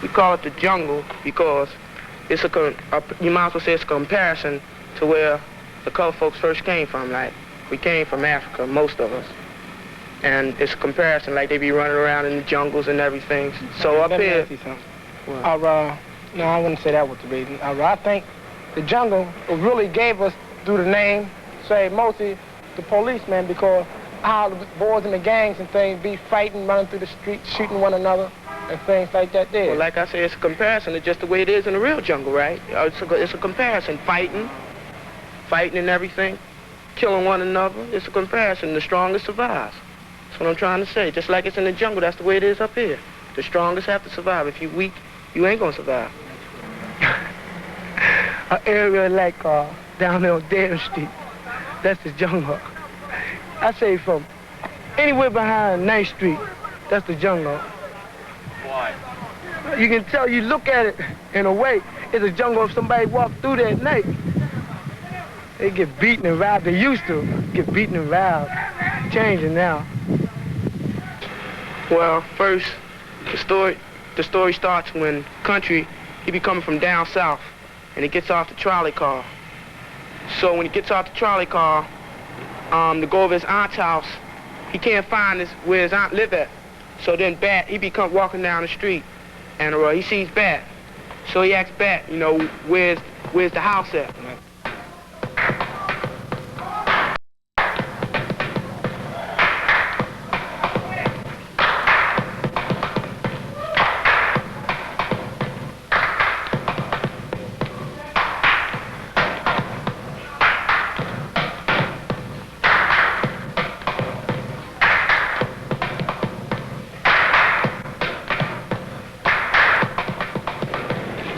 we call it the jungle because it's you might as well say it's a comparison to where the colored folks first came from. Like, we came from Africa, most of us. And it's a comparison, like they be running around in the jungles and everything. So up here... No, I wouldn't say that was the reason. I think the jungle really gave us, through the name, say, mostly the policemen, because how the boys in the gangs and things be fighting, running through the streets, shooting one another, and things like that there. Well, like I say, it's a comparison to just the way it is in the real jungle, right? It's a comparison, fighting and everything, killing one another. It's a comparison. The strongest survives. That's what I'm trying to say. Just like it's in the jungle, that's the way it is up here. The strongest have to survive. If you're weak, you ain't gonna survive. An area like down there on Dare Street, that's the jungle. I say from anywhere behind 9th Street, that's the jungle. Why? You can tell, you look at it in a way, it's a jungle if somebody walked through there at night. They get beaten and robbed. They used to get beaten and robbed. Changing now. Well, first, the story starts when Country, he be coming from down south, and he gets off the trolley car. So when he gets off the trolley car, to go over his aunt's house, he can't find where his aunt live at. So then Bat, he be walking down the street, and he sees Bat. So he asks Bat, you know, where's the house at?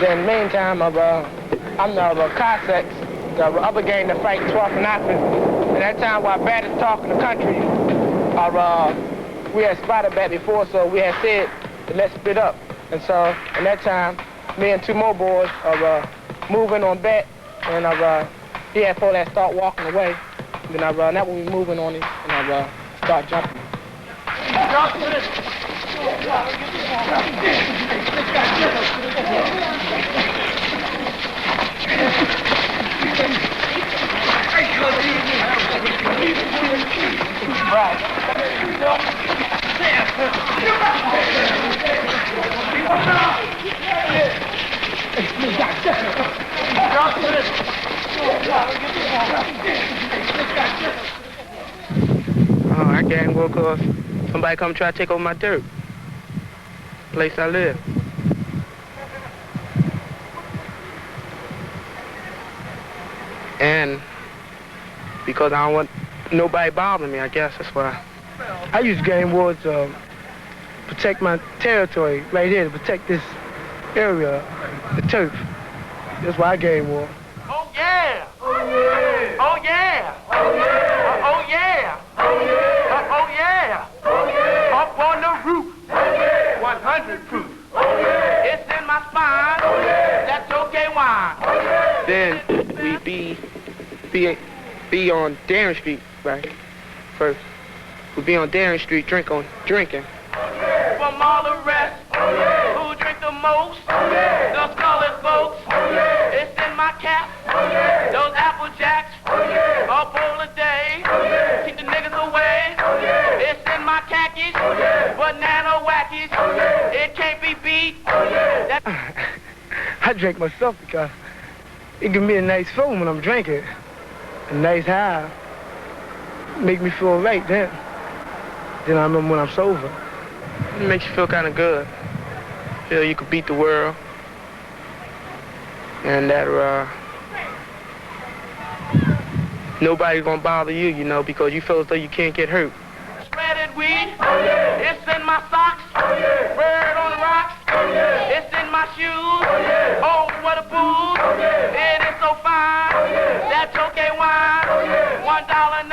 Then meantime, I'm the Cossacks, the other gang that fight 12th and African. And that time while Bat is talking to Country, we had spotted Bat before, so we had said, let's split up. And so, in that time, me and two more boys are moving on Bat, and he had four that start walking away. And then that when we moving on him, and start jumping. Oh, I gang war cause somebody come try to take over my dirt. Place I live. And because I don't want nobody bothering me, I guess that's why. I use gang wars to protect my territory right here, to protect this area, the turf. That's why I gang war. Oh yeah! Oh yeah! Oh yeah! Oh yeah! Oh yeah! Oh yeah! Oh yeah! Oh yeah! Up on the roof! Oh yeah! 100 proof! Oh yeah! It's in my spine! Oh yeah! That's okay wine! Oh yeah! Then we be on Darren Street, right? First. We be on Darren Street drinking. From all the rest, who drink the most, those colored folks, it's in my cap, those Apple Jacks, a bowl a day, keep the niggas away, it's in my khakis, banana wackies, it can't be beat. I drink myself because it gives me a nice feeling when I'm drinking, a nice high, make me feel right then. Then I remember when I'm sober. It makes you feel kind of good. Feel you could beat the world. And that nobody's gonna bother you, you know, because you feel as though you can't get hurt. Shredded weed, it's in my socks. Bird on the rocks, it's in my shoes. Oh, what a booze, it is so fine. That's okay wine, $1.09.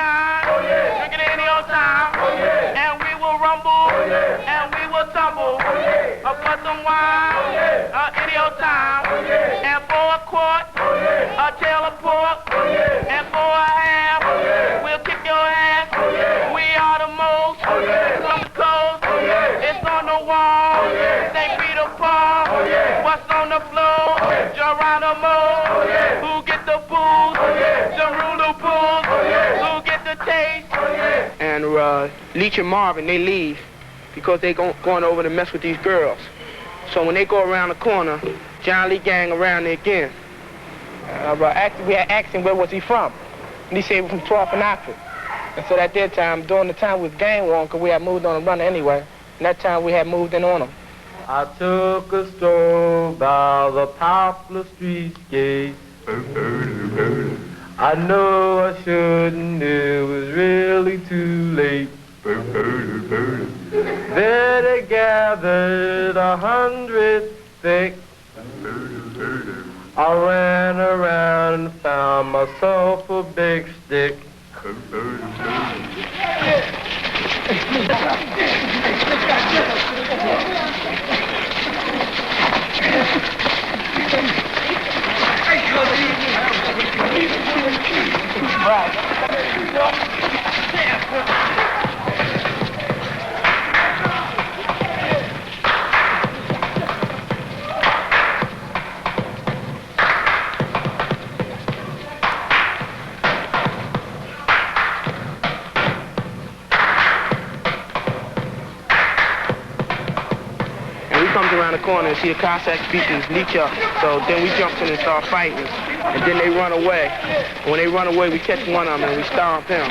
Drink it any old time. And we will rumble, and we will tumble. For some wine, any old time. And for a quart, a tail of pork. And for a half, we'll kick your ass. We are the most. Some clothes, it's on the wall. St. Peter Paul. Leach and Marvin, they leave because they going over to mess with these girls. So when they go around the corner, John Lee gang around there again. We had asked him where was he from. And he said he was from 12th and Oxford. And so at that time, during the time we was gang warring, because we had moved on a runner anyway, and that time we had moved in on him. I took a stroll by the poplar street gate. I know I shouldn't, it was really too late. There they gathered 100 thick. I ran around and found myself a big stick. Around the corner and see the Cossacks beating Leach up. So then we jumped in and start fighting. And then they run away. And when they run away, we catch one of them and we stomp him.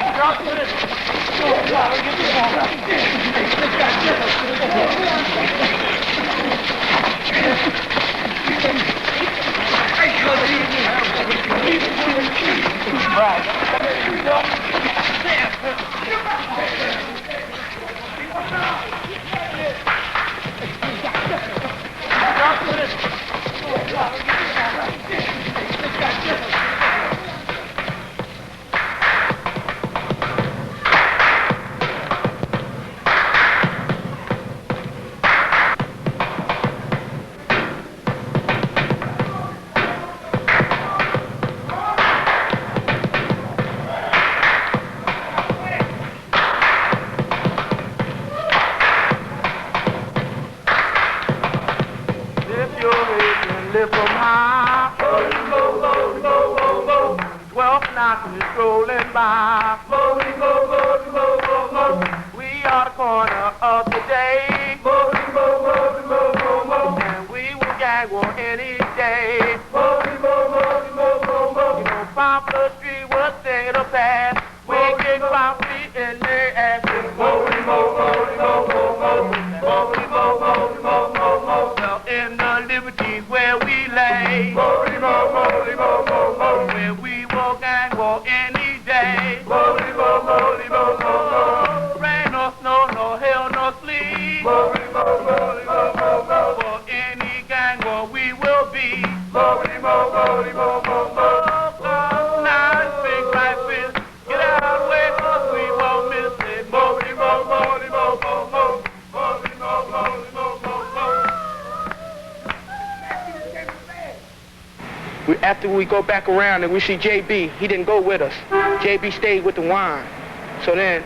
After we go back around and we see JB, he didn't go with us. JB stayed with the wine. So then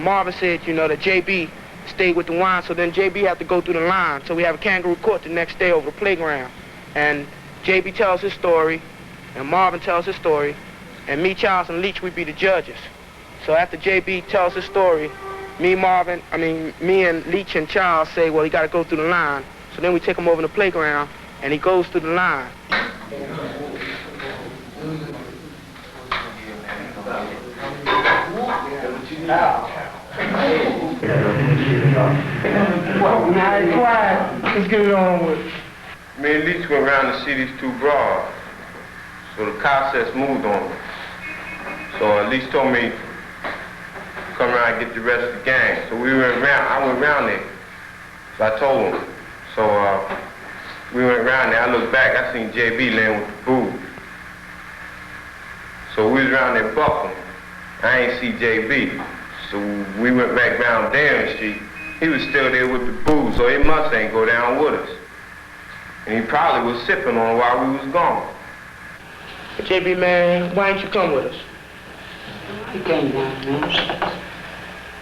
Marvin said, you know, that JB stayed with the wine, so then JB had to go through the line. So we have a kangaroo court the next day over the playground. And JB tells his story, and Marvin tells his story, and me, Charles, and Leach, we be the judges. So after JB tells his story, me and Leach and Charles say, well, he got to go through the line. So then we take him over to the playground, and he goes through the line. Quiet. Let's get it on with it. Me and Leach went around to see these two broads. So the Cossacks moved on me. So Leach told me, come around and get the rest of the gang. So we went around, I went around there. So I told him. So we went around there, I looked back, I seen JB laying with the booze. So we was around there buffing. I ain't see JB. So we went back down Darren Street. He was still there with the booze, so he must ain't go down with us. And he probably was sipping on while we was gone. JB, man, why didn't you come with us? He came down, man.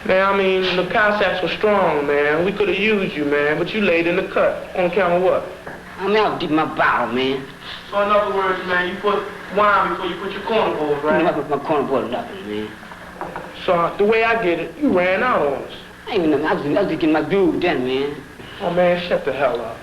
Man, I mean, the Cossacks were strong, man. We could have used you, man, but you laid in the cut. On account of what? I mean, I did my bottle, man. So in other words, man, you put wine before you put your cornballs, right? I put my cornballs up, man. So the way I get it, you ran out on us. I ain't even know. I was just getting my groove then, man. Oh, man, shut the hell up.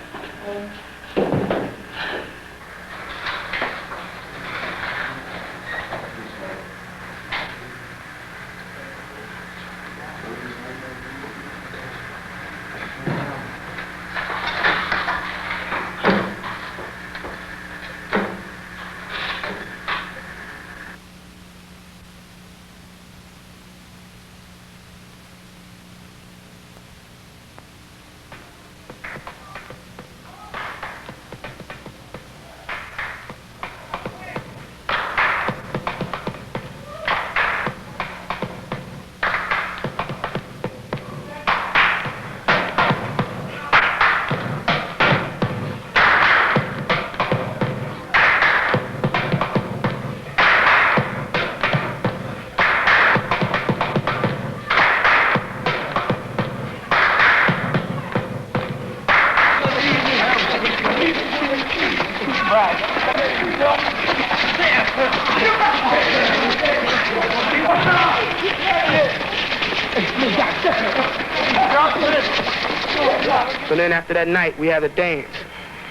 So then after that night, we had a dance.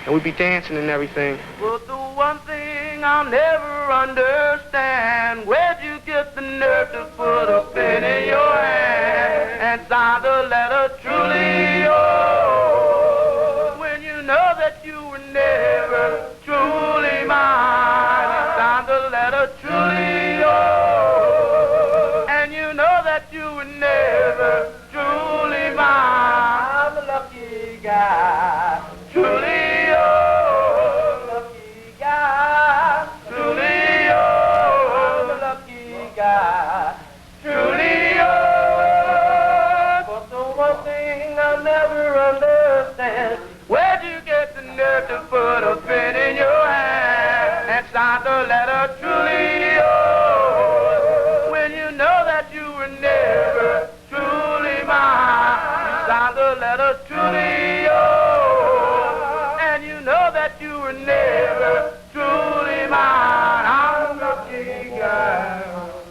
And we'd be dancing and everything. But the one thing I'll never understand, where'd you get the nerve to put a pen in your hand and sign the letter truly yours, when you know that you were never truly mine? You signed the letter truly yours, and you know that you were never truly mine. I'm a lucky guy, truly yours, lucky guy, truly yours, I'm a lucky guy, truly yours. But the one thing I'll never understand, where'd you get the nerve to put a pen in your hand and sign the letter truly yours, when you know that you were never truly mine? You signed the letter truly yours, and you know that you were never truly mine. I'm a lucky guy,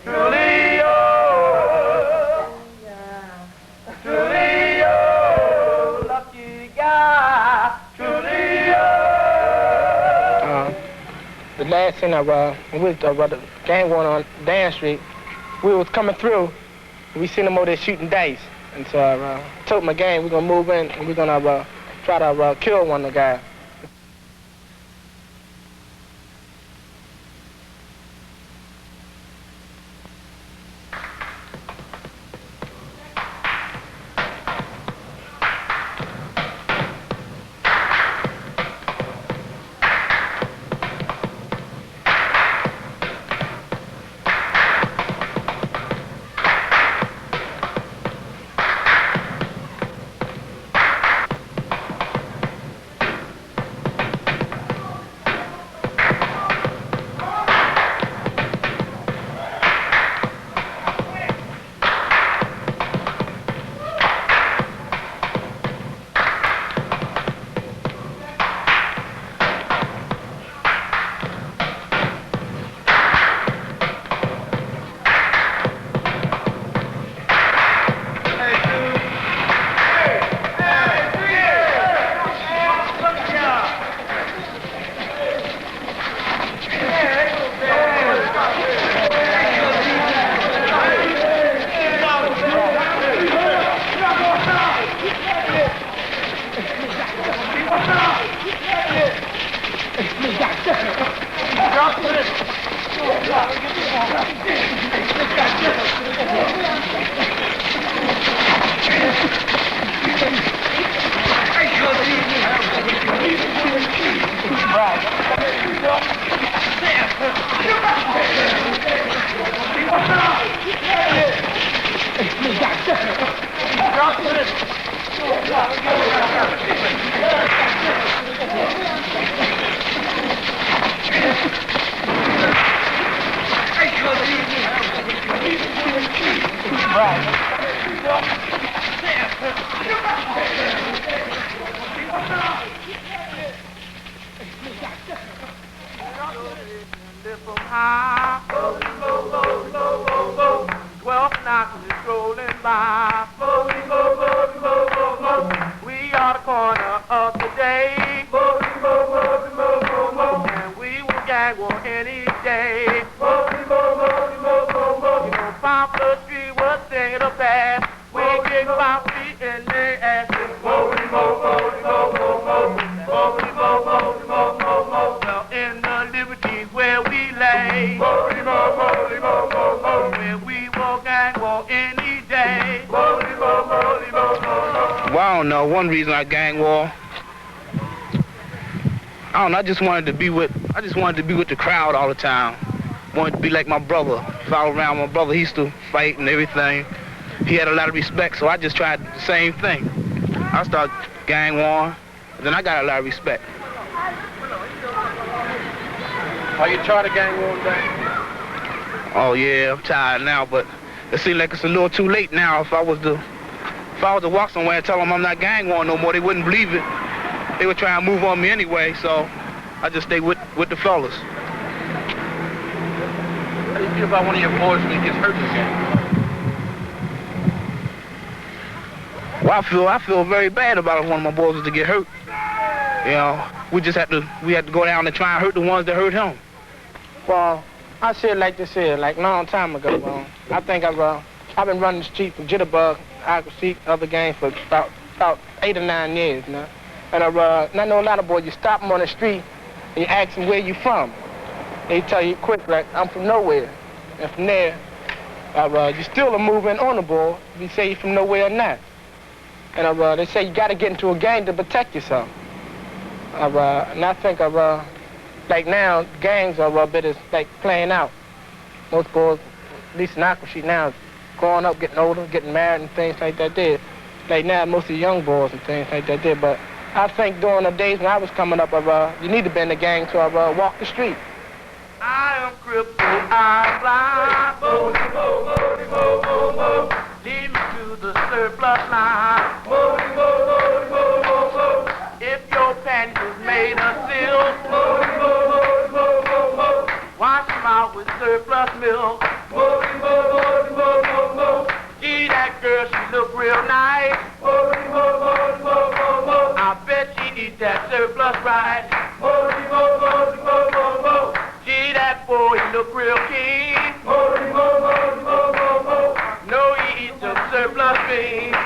truly yours, truly yours, lucky guy, truly yours. The last thing when we was the game going on Dan Street, we was coming through, we seen them over there shooting dice. And so I told my gang, we're gonna move in and we're gonna try to kill one of the guys. binoculars rolling by. We are the corner of the day. And we will gang war any day. You know, Poplar Street was singing the past. We kick Poppy in the ass. Well, in the liberties where we lay. Where we will gang war any day. Well, I don't know. One reason I gang war, I don't know. I just wanted to be with the crowd all the time. Wanted to be like my brother. Follow around my brother. He used to fight and everything. He had a lot of respect, so I just tried the same thing. I started gang war, then I got a lot of respect. Are you tired of gang war today? Oh yeah, I'm tired now, but it seems like it's a little too late now. If I was to walk somewhere and tell them I'm not gang war no more, they wouldn't believe it. They would try and move on me anyway, so I just stay with the fellas. How do you feel about one of your boys when he gets hurt in the game? Well, I feel very bad about one of my boys was to get hurt. You know, we had to go down and try and hurt the ones that hurt him. Well, I said like this here, like a long time ago. I think I've been running the street from Jitterbug, Aqua other gangs for about 8 or 9 years now. And I know a lot of boys, you stop them on the street and you ask them where you from. They tell you quick, like, I'm from nowhere. And from there, you still are moving on the ball. You say you're from nowhere or not. And they say you got to get into a gang to protect yourself. And I think like now, gangs are a bit like playing out. Most boys, at least in Aqua Street now, growing up, getting older, getting married and things like that there. Like now, most of the young boys and things like that there. But I think during the days when I was coming up, you need to be in the gang to walk the street. I am crippled, I'm blind. Lead me to the surplus line. If your panties is made of silk, wash them out with surplus milk. Gee, that girl, she look real nice. I bet she eat that surplus right. Gee, that boy, he look real keen. No, he eats the surplus beans.